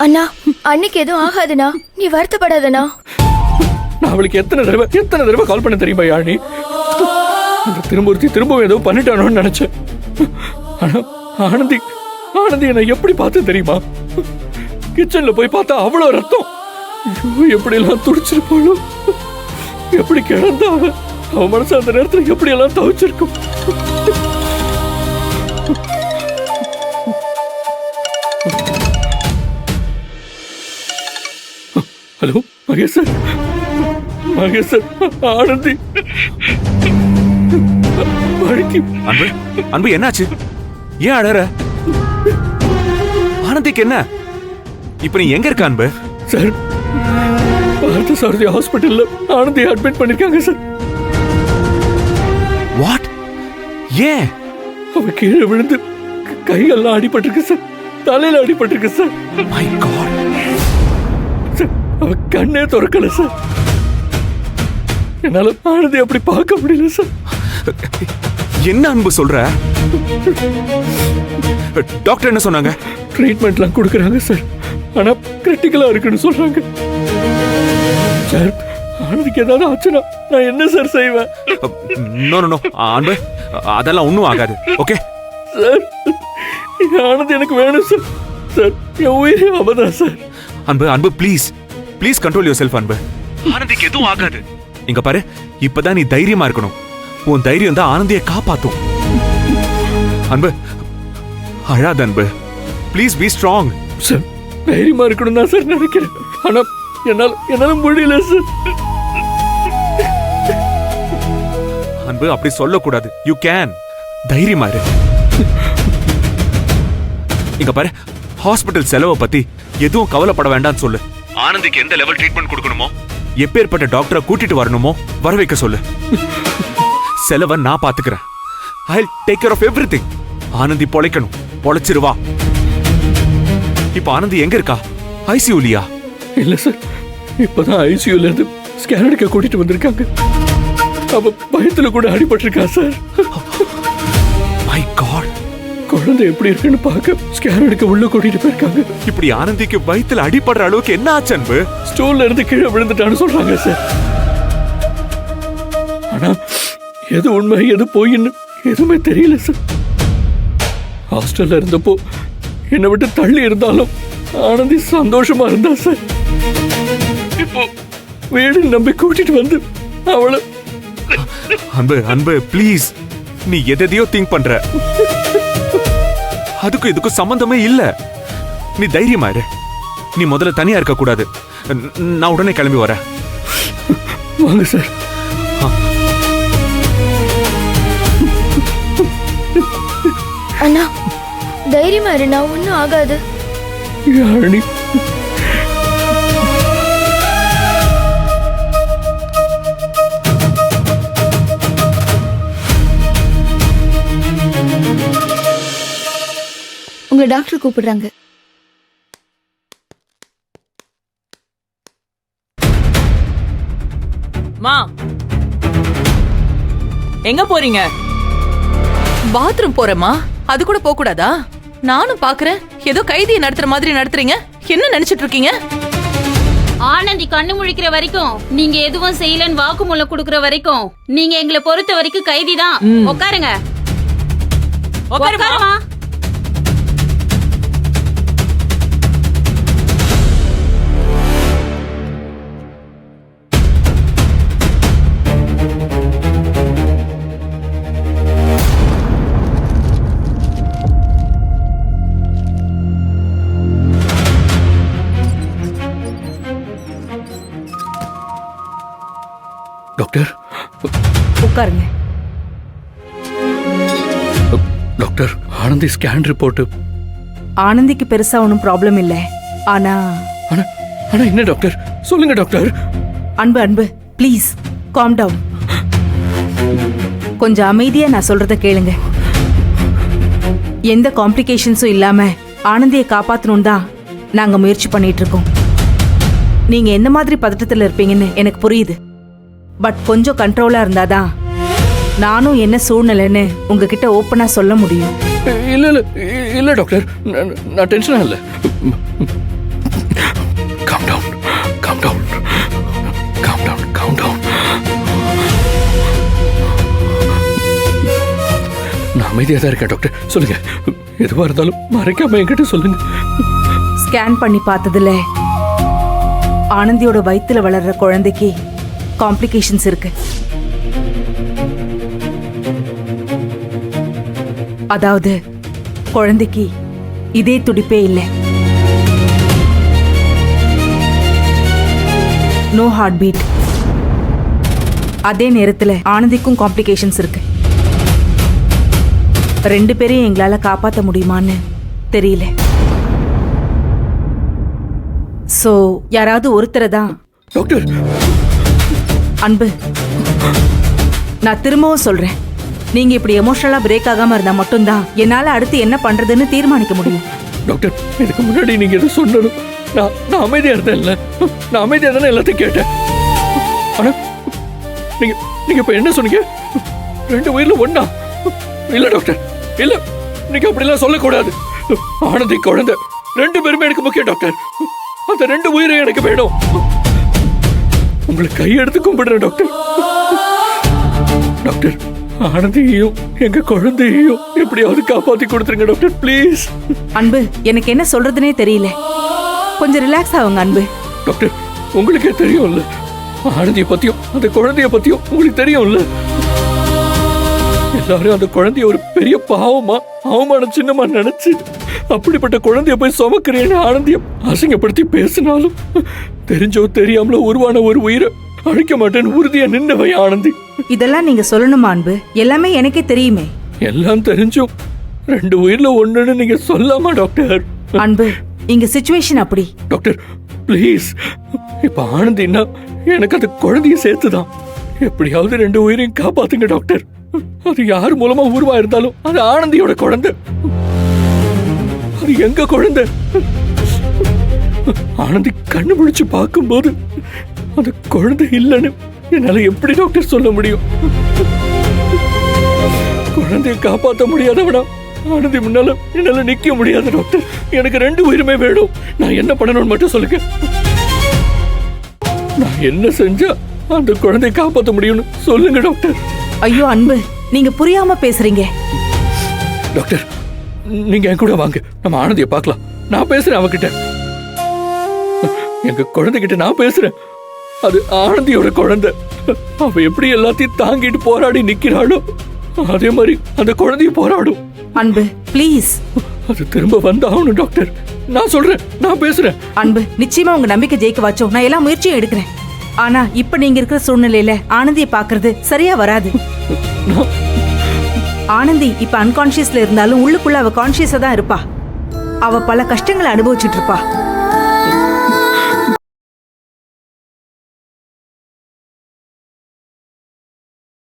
அண்ணா அன்னைக்கு எதுவும் ஆகாதுண்ணா, நீ வருத்தப்படாதண்ணா. நான் அவளுக்கு எத்தனை தடவை கால் பண்ண தெரியுமா யாழினி? அந்த திருமூர்த்தி திரும்பவும் ஏதோ பண்ணிட்டானோன்னு நினைச்சேன். ஆனா ஆனந்தி என்னை எப்படி பார்த்து தெரியுமா? கிச்சன்ல போய் பார்த்தா அவ்வளோ ரத்தம். எப்படி எல்லாம் துடிச்சிருப்பாளோ, எப்படி கிடந்தா அவன் மனசு அந்த நேரத்தில் எப்படி எல்லாம் தவிச்சிருக்கும். ஹலோ மகேஷ் சார், ஆனந்தி அன்பு அன்பு என்னாச்சு? ஏன் அழற? ஆனந்திக்கு என்ன? இப்ப நீ எங்க இருக்க அன்பு? சார், பார்த்த சாரதி ஹாஸ்பிட்டல்ல ஆனந்தியை அட்மிட் பண்ணிருக்காங்க சார். வாட்? ஏன்? அவ கீழே விழுந்து கையெல்லாம் அடிபட்டிருக்கு சார், தலையில அடிபட்டிருக்கு சார். My God. சார், அவ கண்ணே திறக்கல சார். என்னால ஆனந்தி அப்படி பார்க்க முடியல சார். என்ன அன்பு சொல்ற? டாக்டர் என்ன சொன்னாங்க? ட்ரீட்மெண்ட்லாம் கொடுக்கறாங்க சார், ஆனா கிரிட்டிக்கலா இருக்குன்னு சொல்றாங்க சார். ஆனந்திக்கு ஏதாவது ஆச்சுன்னா நான் என்ன சார் செய்வேன்? நோ நோ நோ அன்பு, அதெல்லாம் ஒண்ணும் ஆகாது. ஓகே சார், ஆனந்தி எனக்கு வேணும் சார். சார், என் உயிரே அவதான் சார். அன்பு அன்பு please please control your self அன்பு. ஆனந்திக்கு எதுவும் ஆகாது. இங்க பாரு, இப்பதான் நீ தைரியமா இருக்கணும். உன் தைரியம் தான் ஆனந்தியை காப்பாத்தும். அன்பு அழாத அன்பு, ப்ளீஸ் பி ஸ்ட்ராங். சார், தைரியமா இருக்கணும் தான் சார் நினைக்கிறேன், ஆனா என்னால முடியல சார். அன்பு அப்படி சொல்லக்கூடாது. You can. தைரியமா இரு. இங்க பாரு, ஹாஸ்பிட்டல் செலவை பத்தி எதுவும் கவலைப்பட வேண்டாம்னு சொல்லு. ஆனந்திக்கு எந்த லெவல் ட்ரீட்மெண்ட் கொடுக்கணுமோ, எப்பேற்பட்ட டாக்டரை கூட்டிட்டு வரணுமோ வர வைக்க சொல்லு. செலவை நான் பாத்துக்கிறேன். I'll take care of everything. Anandhi பொழைக்கணும், பொழைச்சிருவா. இப்ப ஆனந்தி எங்க இருக்கா? ஐசியூலியா? இல்ல சார், இப்பதான் ஐசியூல இருந்து ஸ்கேன் எடுக்க கூட்டிட்டு வந்திருக்காங்க. அவ பயத்துல கூட அடிபட்டிருக்கா சார். My God. குழந்தை எப்படி இருக்குன்னு பார்க்க ஸ்கேன் எடுக்க உள்ள கூட்டிட்டு போயிருக்காங்க. இப்படி ஆனந்திக்கு வயித்துல அடிபடுற அளவுக்கு என்ன ஆச்சு அன்பு? ஸ்டூல்ல இருந்து கீழே விழுந்துட்டான்னு சொல்றாங்க சார். ஆனா எது உண்மை எது போயின்னு எதுவுமே தெரியல சார். ஹாஸ்டல்ல இருந்தப்போ என்னை விட்டு தள்ளி இருந்தாலும் ஆனந்தி சந்தோஷமா இருந்தா சார். இப்போ வீடு நம்பி கூட்டிட்டு வந்து அவளை. அன்பு அன்பு ப்ளீஸ், நீ எதையோ திங்க் பண்ற. அதுக்கும் இதுக்கும் சம்பந்தமே இல்ல. நீ தைரியமா இரு. நீ முதல்ல தனியா இருக்க கூடாது. நான் உடனே கிளம்பி வரேன். வாங்க சார். அண்ணா தைரியமா இருண்ணா, ஒன்னும் ஆகாது. யாழினி, உங்களை டாக்டர் கூப்பிடுறாங்க. மா, எங்க போறீங்க? பாத்ரூம் போறேம்மா. அது கூட போக கூடாதா? நானும் பாக்குறேன், ஏதோ கைதியை நடத்துற மாதிரி நடத்துறீங்க. என்ன நினைச்சிட்டு இருக்கீங்க? ஆனந்தி கண்ணு முழிக்கிற வரைக்கும், நீங்க எதுவும் செய்யலன்னு வாக்குமூலம் கொடுக்கற வரைக்கும் நீங்க எங்களை பொறுத்த வரைக்கும் கைதி தான். உட்காருங்க. உட்காருமா. டாக்டர். உட்காருங்க. Doctor, Anandhi scan report. ஆனந்திக்கு பெருசா ஒன்றும் ப்ராப்ளம் இல்லை. ஆனா ஆனா என்ன டாக்டர்? சொல்லுங்க டாக்டர். அன்பு அன்பு ப்ளீஸ் காம் டவுன். கொஞ்சம் அமைதியா நான் சொல்றத கேளுங்க. எந்த காம்ப்ளிகேஷன்ஸும் இல்லாம ஆனந்தியை காப்பாத்தணும் தான் நாங்க முயற்சி பண்ணிட்டு இருக்கோம். நீங்க எந்த மாதிரி பதட்டத்துல இருப்பீங்கன்னு எனக்கு புரியுது. பட் கொஞ்சம் கண்ட்ரோலா இருந்தாதான் நானும் என்ன சூழ்நிலைன்னு உங்ககிட்ட ஓப்பனா சொல்ல முடியும். இல்ல இல்ல இல்ல டாக்டர், நான் டென்ஷனா இல்ல. அமைதியா தான் இருக்கேன் டாக்டர். சொல்லுங்க, எதுவா இருந்தாலும் மறைக்காம என்கிட்ட சொல்லுங்க. ஸ்கேன் பண்ணி பார்த்ததுல ஆனந்தியோட வயித்துல வளர்ற குழந்தைக்கு காம்ப்ளிகேஷன்ஸ் இருக்கு. அதாவது குழந்தைக்கு இதே துடிப்பே இல்லை, நோ ஹார்ட் பீட். அதே நேரத்துல ஆனந்திக்கும் காம்ப்ளிகேஷன்ஸ் இருக்கு. ரெண்டு பேரையும் எங்களால காப்பாற்ற முடியுமான்னு தெரியல. சோ யாராவது ஒருத்தரை தான். டாக்டர், அன்பு, நான் திரும்பவும் சொல்றேன், நீங்க இப்படி எமோஷனலா பிரேக் ஆகாம இருந்தா மட்டும்தான் என்னால அடுத்து என்ன பண்றதுன்னு தீர்மானிக்க முடியும். டாக்டர், இதுக்கு முன்னாடி நீங்க எதை சொன்னதும் நான் அமைதியா இருந்தேன். இல்ல, நான் அமைதியா தானே எல்லாத்தையும் கேட்டேன். ஆனா நீங்க நீங்க இப்ப என்ன சொன்னீங்க? ரெண்டு உயிர்ல ஒண்ணா? இல்ல டாக்டர், இல்ல, நீங்க அப்படிலாம் சொல்லக்கூடாது. ஆனந்தி குழந்தை ரெண்டு பேருமே எனக்கு முக்கியம் டாக்டர். அந்த ரெண்டு உயிரை எனக்கு வேணும். உங்களை கையெடுத்து கும்பிடுறேன் டாக்டர். டாக்டர், ஆனந்தியையும் எங்க குழந்தையையும் எப்படியாவது காப்பாத்தி கொடுத்துருங்க டாக்டர், ப்ளீஸ். அன்பு, எனக்கு என்ன சொல்றதுனே தெரியல. கொஞ்சம் ரிலாக்ஸ் ஆகுங்க அன்பு. டாக்டர், உங்களுக்கே தெரியும்ல, ஆனந்தியை பத்தியும் அந்த குழந்தைய பத்தியும் உங்களுக்கு தெரியும்ல. எல்லாரும் அந்த குழந்தைய ஒரு பெரிய பாவமா அவமான சின்னமா நினைச்சு அப்படிப்பட்ட குழந்தைய போய் சுமக்கிறேன்னு ஆனந்திய அசிங்கப்படுத்தி பேசினாலும் தெரிஞ்சோ தெரியாமலோ உருவான ஒரு உயிரை அழிக்க மாட்டேன்னு உறுதியா நின்னவை ஆனந்தி. இதெல்லாம் நீங்க சொல்லணுமா அன்பு? எல்லாமே எனக்கே தெரியுமே. எல்லாம் தெரிஞ்சும் ரெண்டு உயிர்ல ஒண்ணுன்னு நீங்க சொல்லாமா டாக்டர்? அன்பு, இங்க சிச்சுவேஷன் அப்படி. டாக்டர் ப்ளீஸ், இப்ப ஆனந்தின்னா எனக்கு அந்த குழந்தைய சேர்த்துதான். எப்படியாவது ரெண்டு உயிரையும் காப்பாத்துங்க டாக்டர். அது யார் மூலமா உருவா இருந்தாலும் அது ஆனந்தியோட குழந்தை. அது எங்க குழந்தை. ஆனந்தி கண்ணு முழிச்சு பார்க்கும்போது அந்த குழந்தை இல்லைன்னு என்னால எப்படி டாக்டர் சொல்ல முடியும்? குழந்தைய காப்பாற்ற முடியாதவனா ஆனந்தி முன்னால என்னால நிக்க முடியாது டாக்டர். எனக்கு ரெண்டு உயிருமே வேணும். நான் என்ன பண்ணணும்னு மட்டும் சொல்லுங்க. நான் என்ன செஞ்சா அந்த குழந்தைய காப்பாற்ற முடியும்னு சொல்லுங்க டாக்டர். ஐயோ அன்பு, நீங்க புரியாம பேசுறீங்க. டாக்டர், நீங்க என் கூட வாங்க, நம்ம ஆனந்தியை பார்க்கலாம். நான் பேசுறேன் அவகிட்ட, எங்க குழந்தைகிட்ட நான் பேசுறேன். அது ஆனந்தியோட குழந்தை. அவ எப்படி எல்லாத்தையும் தாங்கிட்டு போராடி நிக்கிறாளோ அதே மாதிரி அந்த குழந்தையும் போராடும். அன்பு ப்ளீஸ். அது திரும்ப வந்தாகணும் டாக்டர். நான் சொல்றேன், நான் பேசுறேன். அன்பு, நிச்சயமா உங்க நம்பிக்கை ஜெயிக்க வச்சோம். நான் எல்லா முயற்சியும் எடுக்கிறேன். ஆனா இப்ப நீங்க இருக்கிற சூழ்நிலையில ஆனந்தியை பாக்குறது சரியா வராது. ஆனந்தி இப்ப அன்கான்சியஸ்ல இருந்தாலும் உள்ளுக்குள்ள அவ கான்சியஸா தான் இருப்பா. அவ பல கஷ்டங்களை அனுபவிச்சுட்டு இருப்பா.